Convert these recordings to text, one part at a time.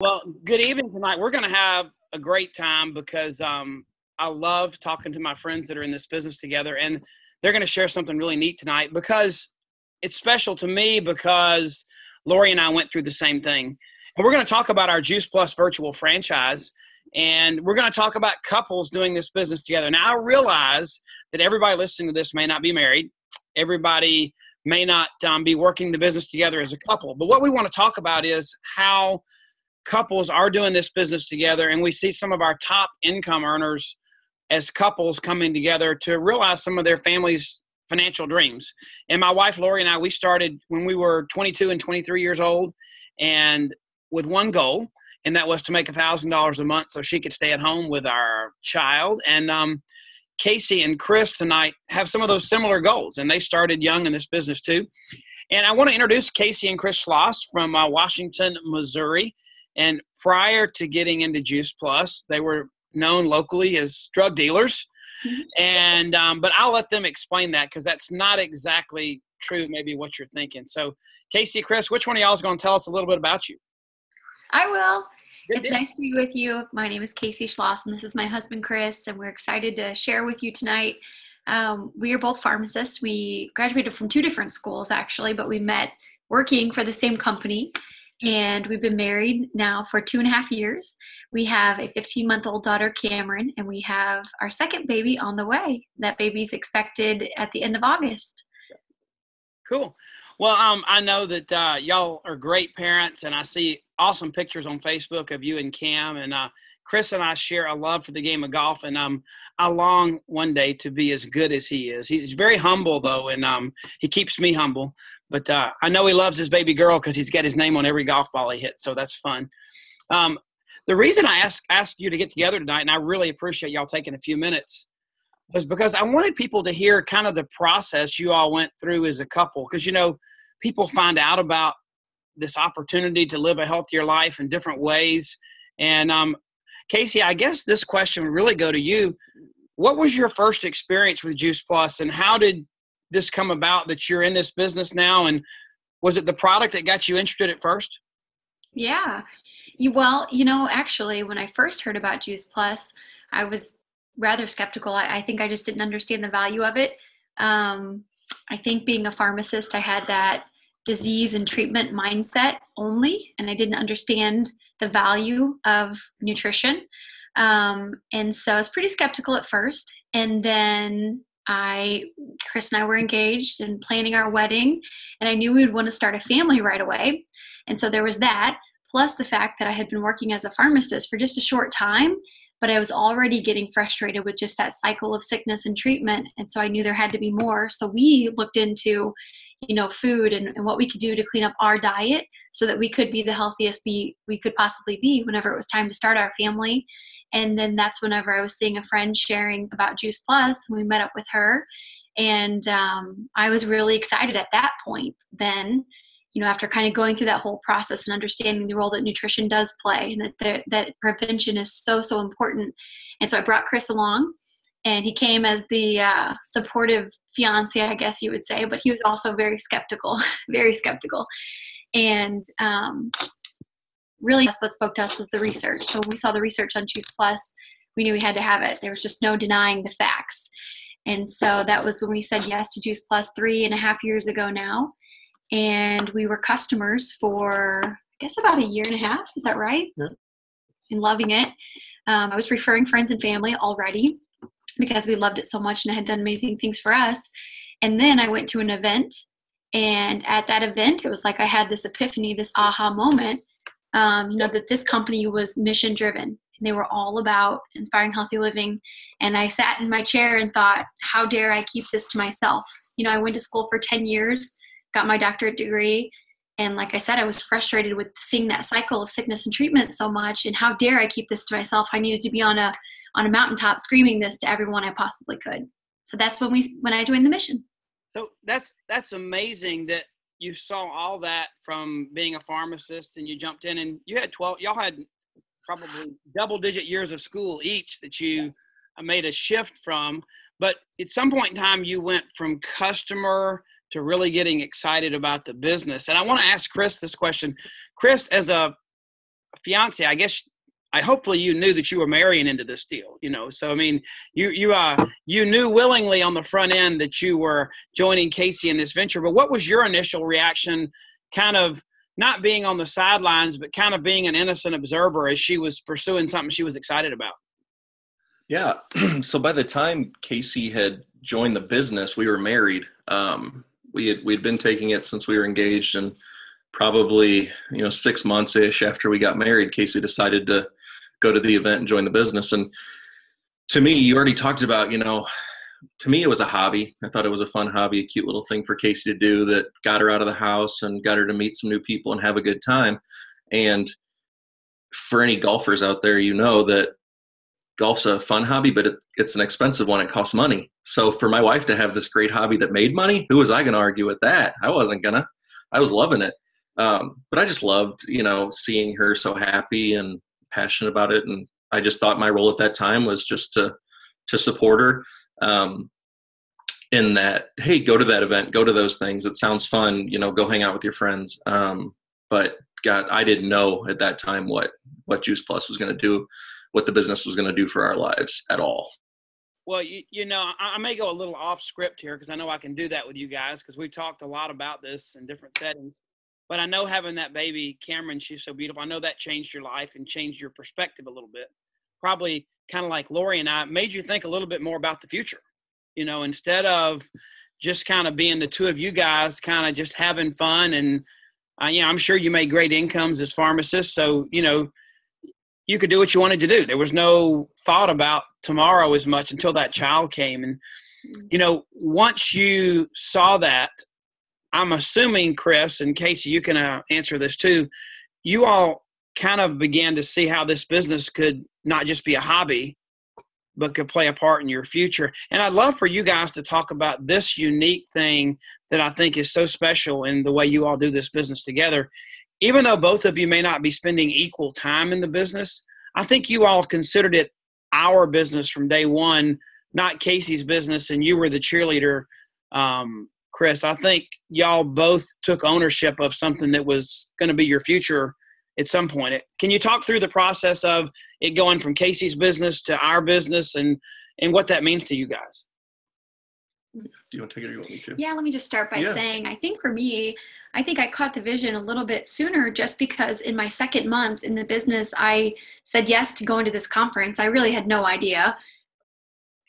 Well, good evening tonight. We're going to have a great time because I love talking to my friends that are in this business together, and they're going to share something really neat tonight because it's special to me because Lori and I went through the same thing. And we're going to talk about our Juice Plus virtual franchise, and we're going to talk about couples doing this business together. Now, I realize that everybody listening to this may not be married. Everybody may not be working the business together as a couple. But what we want to talk about is how couples are doing this business together, and we see some of our top income earners as couples coming together to realize some of their family's financial dreams. And my wife, Lori, and I, we started when we were 22 and 23 years old, and with one goal, and that was to make $1,000 a month so she could stay at home with our child. And Kacy and Chris tonight have some of those similar goals, and they started young in this business too. And I want to introduce Kacy and Chris Schloss from Washington, Missouri. And prior to getting into Juice Plus, they were known locally as drug dealers. Mm-hmm. And but I'll let them explain that because that's not exactly true, maybe what you're thinking. So, Kacy, Chris, which one of y'all is going to tell us a little bit about you? I will. Good It's deal. nice to be with you. My name is Kacy Schloss, and this is my husband, Chris, and we're excited to share with you tonight. We are both pharmacists. We graduated from two different schools, actually, but we met working for the same company, and we've been married now for 2.5 years. We have a 15-month-old daughter, Cameron, and we have our second baby on the way. That baby's expected at the end of August. Cool. Well, I know that y'all are great parents, and I see awesome pictures on Facebook of you and Cam. And Chris and I share a love for the game of golf, and I long one day to be as good as he is. He's very humble, though, and he keeps me humble. But I know he loves his baby girl because he's got his name on every golf ball he hits, so that's fun. The reason I asked you to get together tonight, and I really appreciate y'all taking a few minutes, was because I wanted people to hear kind of the process you all went through as a couple. Because, you know, people find out about this opportunity to live a healthier life in different ways. And Kacy, I guess this question would really go to you. What was your first experience with Juice Plus, and how did this come about that you're in this business now? And was it the product that got you interested at first? Yeah. Actually, when I first heard about Juice Plus, I was rather skeptical. I think I just didn't understand the value of it. I think being a pharmacist, I had that disease and treatment mindset only, and I didn't understand the value of nutrition. And so I was pretty skeptical at first. And then Chris and I were engaged and planning our wedding, and I knew we would want to start a family right away. And so there was that, plus the fact that I had been working as a pharmacist for just a short time, but I was already getting frustrated with just that cycle of sickness and treatment. And so I knew there had to be more. So we looked into, food and what we could do to clean up our diet so that we could be the healthiest we could possibly be whenever it was time to start our family. And then that's whenever I was seeing a friend sharing about Juice Plus, and we met up with her. And I was really excited at that point then, after kind of going through that whole process and understanding the role that nutrition does play, and that prevention is so, so important. And so I brought Chris along, and he came as the supportive fiance, I guess you would say, but he was also very skeptical, very skeptical. And really what spoke to us was the research. So when we saw the research on Juice Plus, we knew we had to have it. There was just no denying the facts. And so that was when we said yes to Juice Plus 3.5 years ago now. And we were customers for, I guess, about 1.5 years. Is that right? Yeah. And loving it. I was referring friends and family already because we loved it so much and it had done amazing things for us. And then I went to an event. And at that event, it was like I had this epiphany, this aha moment, that this company was mission driven. And they were all about inspiring healthy living. And I sat in my chair and thought, how dare I keep this to myself? I went to school for 10 years. Got my doctorate degree. And like I said, I was frustrated with seeing that cycle of sickness and treatment so much. And how dare I keep this to myself? I needed to be on a mountaintop screaming this to everyone I possibly could. So that's when I joined the mission. So that's amazing that you saw all that from being a pharmacist, and you jumped in, and you had y'all had probably double-digit years of school each that you made a shift from. But at some point in time, you went from customer to really getting excited about the business. And I want to ask Chris this question. Chris, as a fiance, I guess hopefully you knew that you were marrying into this deal, So I mean, you knew willingly on the front end that you were joining Kacy in this venture. But what was your initial reaction, kind of not being on the sidelines, but kind of being an innocent observer as she was pursuing something she was excited about? Yeah. So by the time Kacy had joined the business, we were married. We'd been taking it since we were engaged, and probably 6 months ish after we got married, Kacy decided to go to the event and join the business. And to me, you already talked about, to me, it was a hobby. I thought it was a fun hobby, a cute little thing for Kacy to do that got her out of the house and got her to meet some new people and have a good time. And for any golfers out there, that golf's a fun hobby, but it's an expensive one. It costs money. So for my wife to have this great hobby that made money, who was I going to argue with that? I wasn't gonna. I was loving it. But I just loved, seeing her so happy and passionate about it. And I just thought my role at that time was just to support her, in that, hey, go to that event, go to those things. It sounds fun, go hang out with your friends. But God, I didn't know at that time what Juice Plus was going to do, what the business was going to do for our lives at all. Well, I may go a little off script here because I know I can do that with you guys because we've talked a lot about this in different settings. But I know having that baby, Cameron, she's so beautiful. I know that changed your life and changed your perspective a little bit. Probably kind of like Lori and I, made you think a little bit more about the future. Instead of just kind of being the two of you guys kind of just having fun. And, I'm sure you made great incomes as pharmacists. So, you could do what you wanted to do. There was no thought about tomorrow as much until that child came. And, once you saw that, I'm assuming, Chris and Kacy, you can answer this too. You all kind of began to see how this business could not just be a hobby, but could play a part in your future. And I'd love for you guys to talk about this unique thing that I think is so special in the way you all do this business together. Even though both of you may not be spending equal time in the business, I think you all considered it our business from day one, not Kacy's business, and you were the cheerleader. Chris, I think y'all both took ownership of something that was going to be your future at some point. Can you talk through the process of it going from Kacy's business to our business and what that means to you guys? Do you want to take it or you want me to? Yeah, let me just start by saying, I think for me, I think I caught the vision a little bit sooner just because in my second month in the business, I said yes to going to this conference. I really had no idea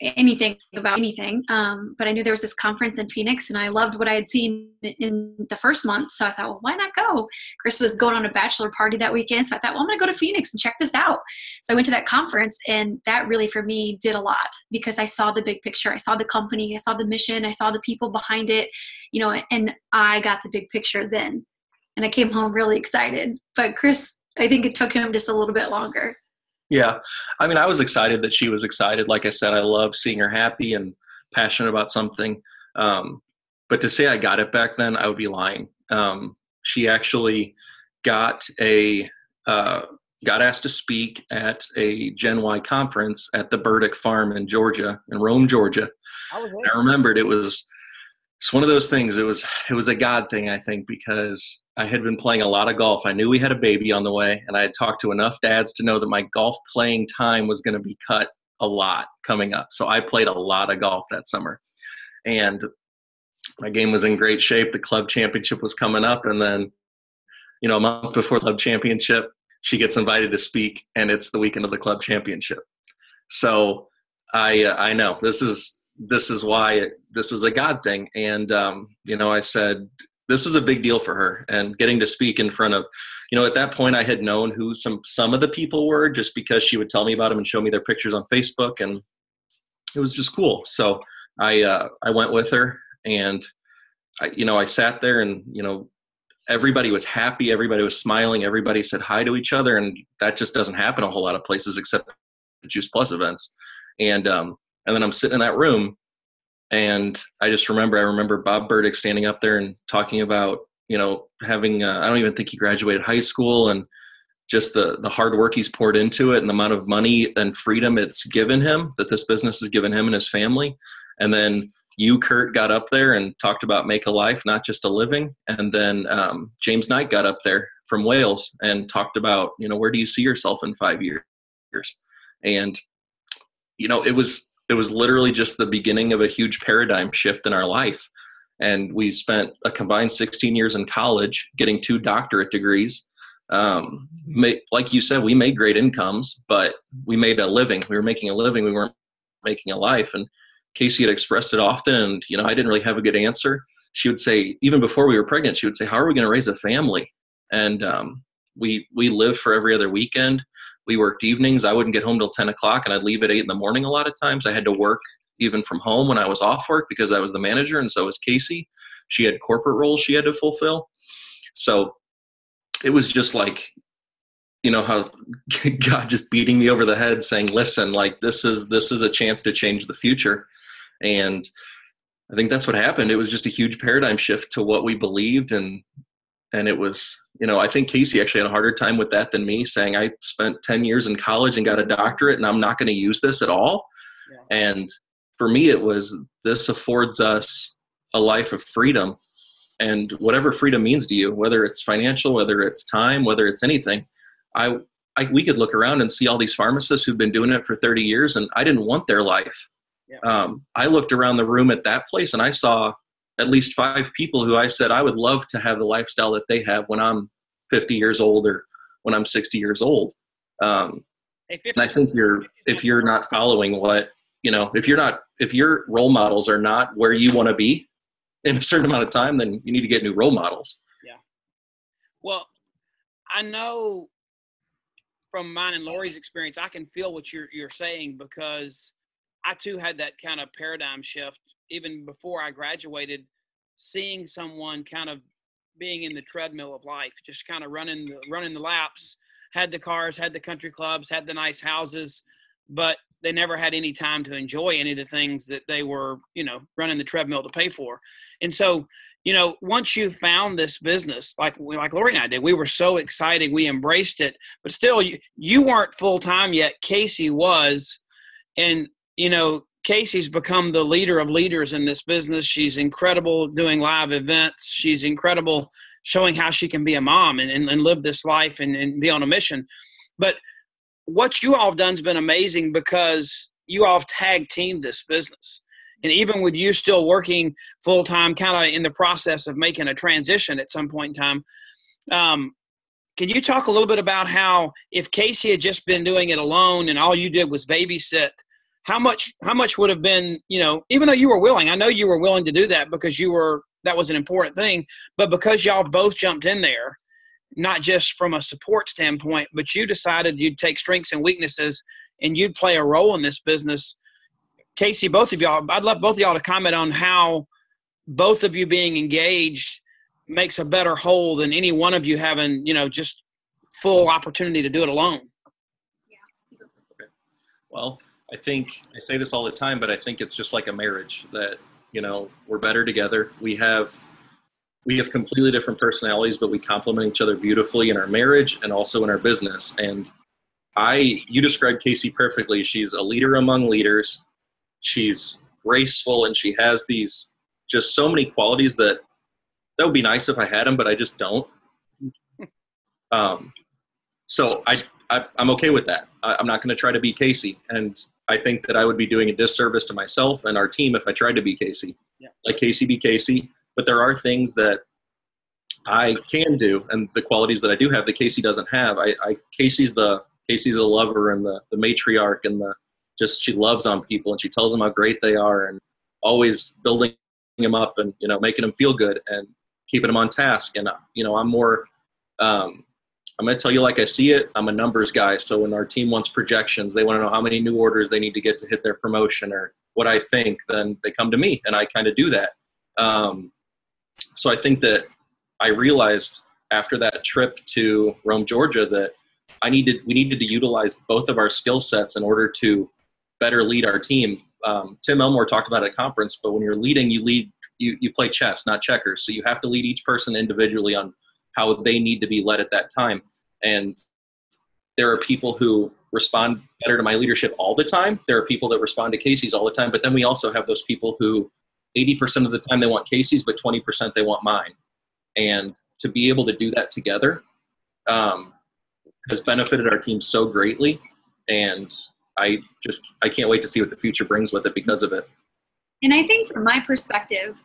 anything about anything. But I knew there was this conference in Phoenix and I loved what I had seen in the first month. So I thought, well, why not go? Chris was going on a bachelor party that weekend. So I thought, well, I'm going to go to Phoenix and check this out. So I went to that conference and that really for me did a lot because I saw the big picture. I saw the company, I saw the mission, I saw the people behind it, and I got the big picture then. And I came home really excited. But Chris, I think it took him just a little bit longer. Yeah. I mean, I was excited that she was excited. Like I said, I love seeing her happy and passionate about something. But to say I got it back then, I would be lying. She actually got asked to speak at a Gen Y conference at the Burdick Farm in Georgia, in Rome, Georgia. I remembered it's one of those things. It was a God thing, I think, because I had been playing a lot of golf. I knew we had a baby on the way, and I had talked to enough dads to know that my golf playing time was going to be cut a lot coming up. So I played a lot of golf that summer, and my game was in great shape. The club championship was coming up, and then, a month before the club championship, she gets invited to speak, and it's the weekend of the club championship. So I know this is why this is a God thing. And, I said, this was a big deal for her, and getting to speak in front of, at that point I had known who some of the people were just because she would tell me about them and show me their pictures on Facebook, and it was just cool. So I went with her, and I sat there, and, everybody was happy. Everybody was smiling. Everybody said hi to each other. And that just doesn't happen a whole lot of places except Juice Plus events. And then I'm sitting in that room, and I remember Bob Burdick standing up there and talking about, having, I don't even think he graduated high school, and just the hard work he's poured into it and the amount of money and freedom it's given him, that this business has given him and his family. And then, you, Kurt, got up there and talked about make a life, not just a living. And then James Knight got up there from Wales and talked about, where do you see yourself in 5 years? And, it was literally just the beginning of a huge paradigm shift in our life. And we spent a combined 16 years in college getting 2 doctorate degrees. Like you said, we made great incomes, but we made a living. We were making a living. We weren't making a life. And Kacy had expressed it often. And, I didn't really have a good answer. She would say, even before we were pregnant, she would say, how are we going to raise a family? And we lived for every other weekend. We worked evenings. I wouldn't get home till 10 o'clock and I'd leave at 8 in the morning. A lot of times I had to work even from home when I was off work because I was the manager. And so was Kacy. She had corporate roles she had to fulfill. So it was just like, how God just beating me over the head saying, listen, like this is a chance to change the future. And I think that's what happened. It was just a huge paradigm shift to what we believed. And it was, I think Kacy actually had a harder time with that than me, saying I spent 10 years in college and got a doctorate and I'm not going to use this at all. Yeah. And for me, it was, this affords us a life of freedom, and whatever freedom means to you, whether it's financial, whether it's time, whether it's anything. We could look around and see all these pharmacists who've been doing it for 30 years and I didn't want their life. Yeah. I looked around the room at that place and I saw at least 5 people who I said, I would love to have the lifestyle that they have when I'm 50 years old or when I'm 60 years old. And I think if you're not following what, if your role models are not where you want to be in a certain amount of time, then you need to get new role models. Yeah. Well, I know from mine and Lori's experience, I can feel what you're saying, because I too had that kind of paradigm shift even before I graduated, seeing someone kind of being in the treadmill of life, just kind of running the laps, had the cars, had the country clubs, had the nice houses, but they never had any time to enjoy any of the things that they were, running the treadmill to pay for. And so, once you found this business, like Lori and I did, we were so excited. We embraced it, but still you weren't full-time yet. Kacy was. And, Kacy's become the leader of leaders in this business. She's incredible doing live events. She's incredible showing how she can be a mom and live this life and be on a mission. But what you all have done has been amazing, because you all have tag teamed this business. And even with you still working full-time, kind of in the process of making a transition at some point in time, can you talk a little bit about how, if Kacy had just been doing it alone and all you did was babysit, how much would have been, even though you were willing, I know you were willing to do that because that was an important thing, but because y'all both jumped in there, not just from a support standpoint, but you decided you'd take strengths and weaknesses and you'd play a role in this business. Kacy, both of y'all, I'd love both of y'all to comment on how both of you being engaged makes a better whole than any one of you having, just full opportunity to do it alone. Yeah. Okay. Well, I think I say this all the time, but I think it's just like a marriage that, we're better together. We have completely different personalities, but we complement each other beautifully in our marriage and also in our business. And you described Kacy perfectly. She's a leader among leaders. She's graceful, and she has these just so many qualities that would be nice if I had them, but I just don't. So I'm okay with that. I'm not going to try to be Kacy. And I think that I would be doing a disservice to myself and our team if I tried to be Kacy. Yeah. Let Kacy be Kacy. But there are things that I can do, and the qualities that I do have that Kacy doesn't have. Kacy's the lover and the matriarch, and she loves on people, and she tells them how great they are, and always building them up and making them feel good and keeping them on task. And I'm more I'm going to tell you like I see it. I'm a numbers guy. So when our team wants projections, they want to know how many new orders they need to get to hit their promotion or what I think, then they come to me and I kind of do that. So I think that I realized after that trip to Rome, Georgia, that we needed to utilize both of our skill sets in order to better lead our team. Tim Elmore talked about it at a conference, but when you're leading, you play chess, not checkers. So you have to lead each person individually on how they need to be led at that time. And there are people who respond better to my leadership all the time. There are people that respond to Kacy's all the time. But then we also have those people who 80% of the time they want Kacys, but 20% they want mine. And to be able to do that together has benefited our team so greatly. And I can't wait to see what the future brings with it because of it. And I think from my perspective,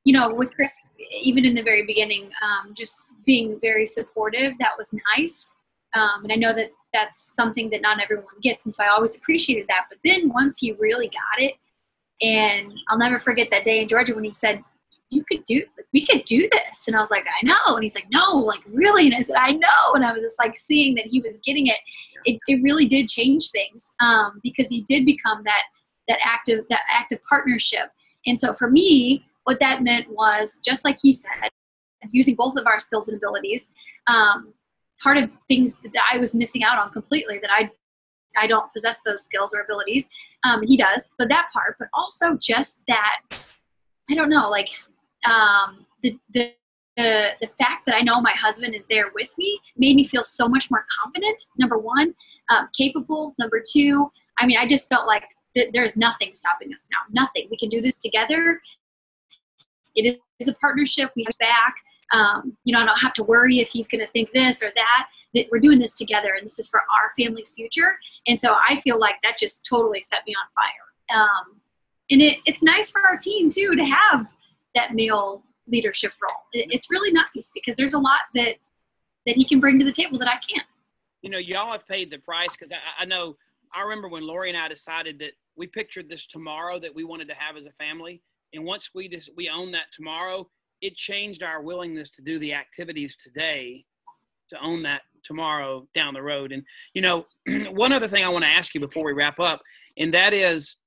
with Chris, even in the very beginning, just being very supportive, that was nice. And I know that that's something that not everyone gets. And so I always appreciated that. But then once he really got it, and I'll never forget that day in Georgia when he said, we could do this. And I was like, I know. And he's like, no, like really? And I said, I know. And I was just like seeing that he was getting it. It really did change things because he did become that active partnership. And so for me, what that meant was, just like he said, using both of our skills and abilities, part of things that I was missing out on completely, that I don't possess those skills or abilities, and he does. So that part, but also just that, I don't know, like the fact that I know my husband is there with me made me feel so much more confident. Number one, capable. Number two, I mean, I just felt like there's nothing stopping us now. Nothing. We can do this together. It is a partnership. We have back. I don't have to worry if he's going to think this or that. That we're doing this together, and this is for our family's future. And so I feel like that just totally set me on fire. And it's nice for our team too to have that male leadership role. It's really nice because there's a lot that he can bring to the table that I can't. Y'all have paid the price, because I know. I remember when Lori and I decided that we pictured this tomorrow that we wanted to have as a family. And once we own that tomorrow, it changed our willingness to do the activities today to own that tomorrow down the road. And, one other thing I want to ask you before we wrap up, and that is,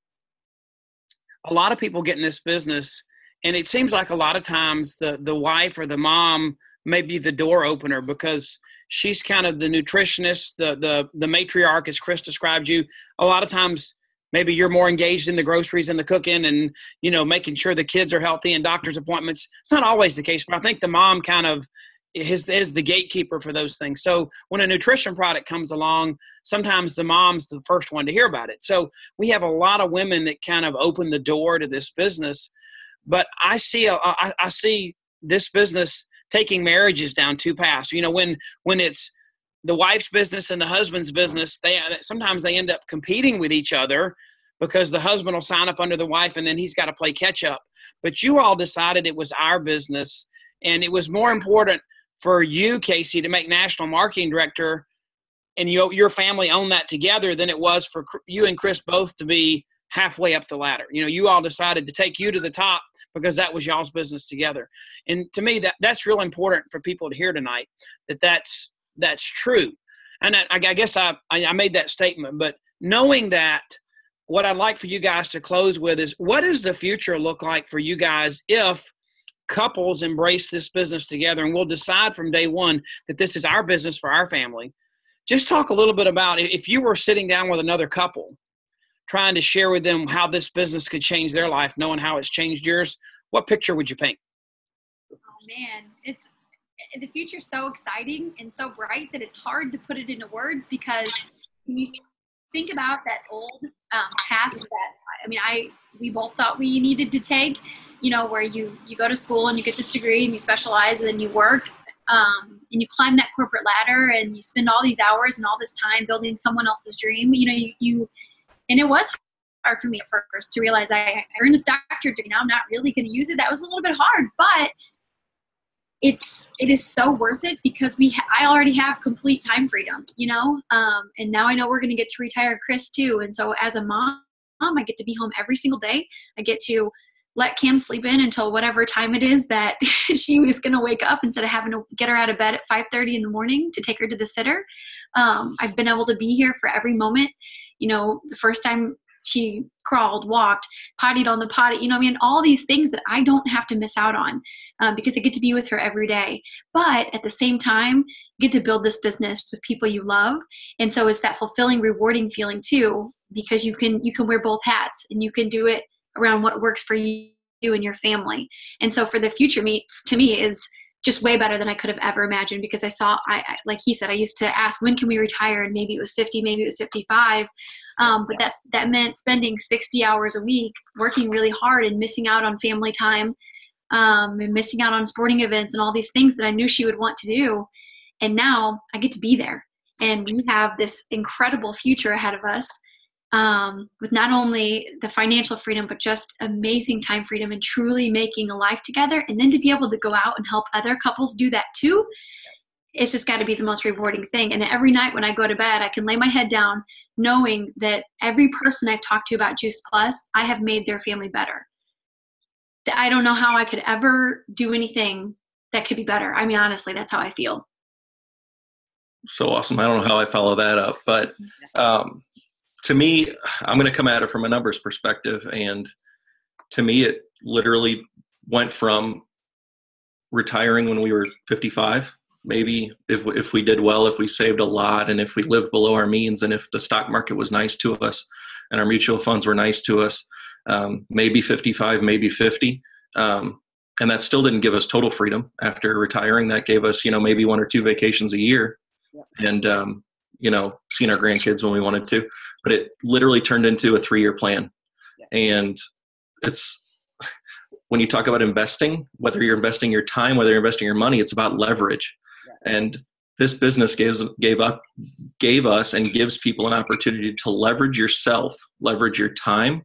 a lot of people get in this business, and it seems like a lot of times the wife or the mom may be the door opener, because she's kind of the nutritionist, the matriarch, as Chris described you. A lot of times, maybe you're more engaged in the groceries and the cooking and, making sure the kids are healthy and doctor's appointments. It's not always the case, but I think the mom kind of is the gatekeeper for those things. So when a nutrition product comes along, sometimes the mom's the first one to hear about it. So we have a lot of women that kind of open the door to this business. But I see this business taking marriages down two paths. When it's the wife's business and the husband's business, sometimes they end up competing with each other, because the husband will sign up under the wife and then he's got to play catch up. But you all decided it was our business, and it was more important for you, Kacy, to make national marketing director, and your family own that together, than it was for you and Chris both to be halfway up the ladder. You all decided to take you to the top because that was y'all's business together. And to me, that's real important for people to hear tonight, that's true. And I guess I made that statement, but knowing that, what I'd like for you guys to close with is, what does the future look like for you guys if couples embrace this business together? And we'll decide from day one that this is our business for our family. Just talk a little bit about, if you were sitting down with another couple, trying to share with them how this business could change their life, knowing how it's changed yours, what picture would you paint? Oh man, the future's so exciting and so bright that it's hard to put it into words, because when you think about that old path we both thought we needed to take, where you go to school and you get this degree and you specialize and then you work, and you climb that corporate ladder and you spend all these hours and all this time building someone else's dream. And it was hard for me at first to realize I earned this doctorate degree. Now I'm not really going to use it. That was a little bit hard, but it is so worth it, because I already have complete time freedom, and now I know we're going to get to retire Chris too. And so as a mom, I get to be home every single day. I get to let Cam sleep in until whatever time it is that she was going to wake up, instead of having to get her out of bed at 5:30 in the morning to take her to the sitter. I've been able to be here for every moment. The first time she crawled, walked, pottied on the potty, all these things that I don't have to miss out on, because I get to be with her every day. But at the same time, get to build this business with people you love. And so it's that fulfilling, rewarding feeling too, because you can wear both hats, and you can do it around what works for you and your family. And so for the future, to me is just way better than I could have ever imagined, because I like he said, I used to ask, when can we retire? And maybe it was 50, maybe it was 55. But that meant spending 60 hours a week working really hard and missing out on family time, and missing out on sporting events and all these things that I knew she would want to do. And now I get to be there. And we have this incredible future ahead of us, with not only the financial freedom, but just amazing time freedom and truly making a life together. And then to be able to go out and help other couples do that too, it's just got to be the most rewarding thing. And every night when I go to bed, I can lay my head down knowing that every person I've talked to about Juice Plus, I have made their family better. I don't know how I could ever do anything that could be better. I mean, honestly, that's how I feel. So awesome. I don't know how I follow that up, but to me, I'm going to come at it from a numbers perspective. And to me, it literally went from retiring when we were 55, maybe if we did well, if we saved a lot, and if we lived below our means, and if the stock market was nice to us and our mutual funds were nice to us, maybe 55, maybe 50. And that still didn't give us total freedom after retiring. That gave us, maybe 1 or 2 vacations a year. And, seeing our grandkids when we wanted to, but it literally turned into a 3-year plan. And it's, when you talk about investing, whether you're investing your time, whether you're investing your money, it's about leverage. And this business gave us and gives people an opportunity to leverage yourself, leverage your time,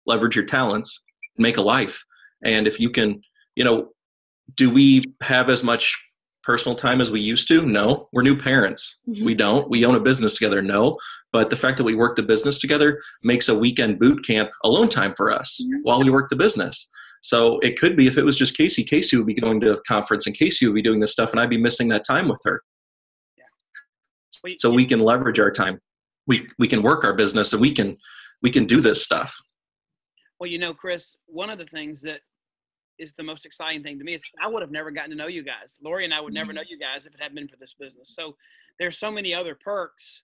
leverage your talents, make a life. And if you can, do we have as much personal time as we used to? No. We're new parents. Mm-hmm. We don't. We own a business together. No. But the fact that we work the business together makes a weekend boot camp alone time for us while we work the business. So it could be, if it was just Kacy, Kacy would be going to a conference and Kacy would be doing this stuff and I'd be missing that time with her. Yeah. So we can leverage our time. We can work our business and we can do this stuff. Well, Chris, one of the things that is the most exciting thing to me is I would have never gotten to know you guys. Lori and I would never know you guys if it hadn't been for this business. So there's so many other perks,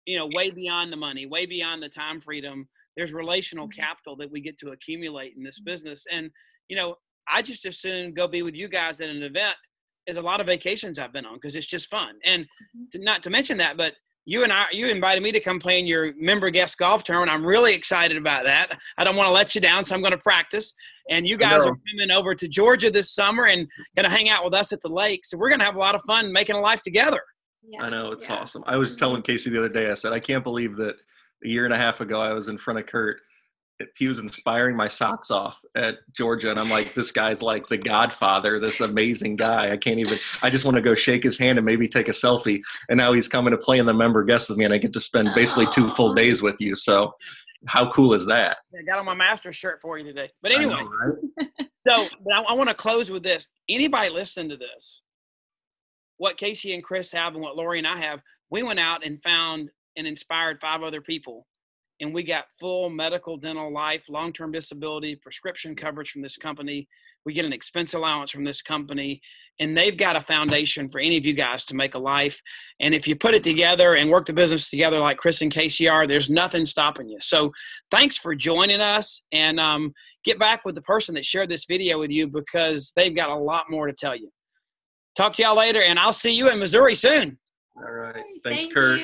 way beyond the money, way beyond the time freedom. There's relational capital that we get to accumulate in this business. And, I just as soon go be with you guys at an event as a lot of vacations I've been on, because it's just fun. And not to mention that, but you invited me to come play in your member guest golf tournament. I'm really excited about that. I don't want to let you down, so I'm going to practice. And you guys are coming over to Georgia this summer and going to hang out with us at the lake. So we're going to have a lot of fun making a life together. Yeah. I know. It's awesome. I was telling Kacy the other day, I said, I can't believe that a year and a half ago I was in front of Kurt. He was inspiring my socks off at Georgia. And I'm like, this guy's like the Godfather, this amazing guy. I just want to go shake his hand and maybe take a selfie. And now he's coming to play in the member guest with me and I get to spend basically 2 full days with you. So how cool is that? I got on my Masters shirt for you today. But anyway, I want to close with this. Anybody listening to this, what Kacy and Chris have and what Lori and I have, we went out and found and inspired 5 other people. And we got full medical, dental, life, long-term disability, prescription coverage from this company. We get an expense allowance from this company. And they've got a foundation for any of you guys to make a life. And if you put it together and work the business together like Chris and Kacy are, there's nothing stopping you. So thanks for joining us. And get back with the person that shared this video with you, because they've got a lot more to tell you. Talk to y'all later, and I'll see you in Missouri soon. All right. Thanks, Kurt.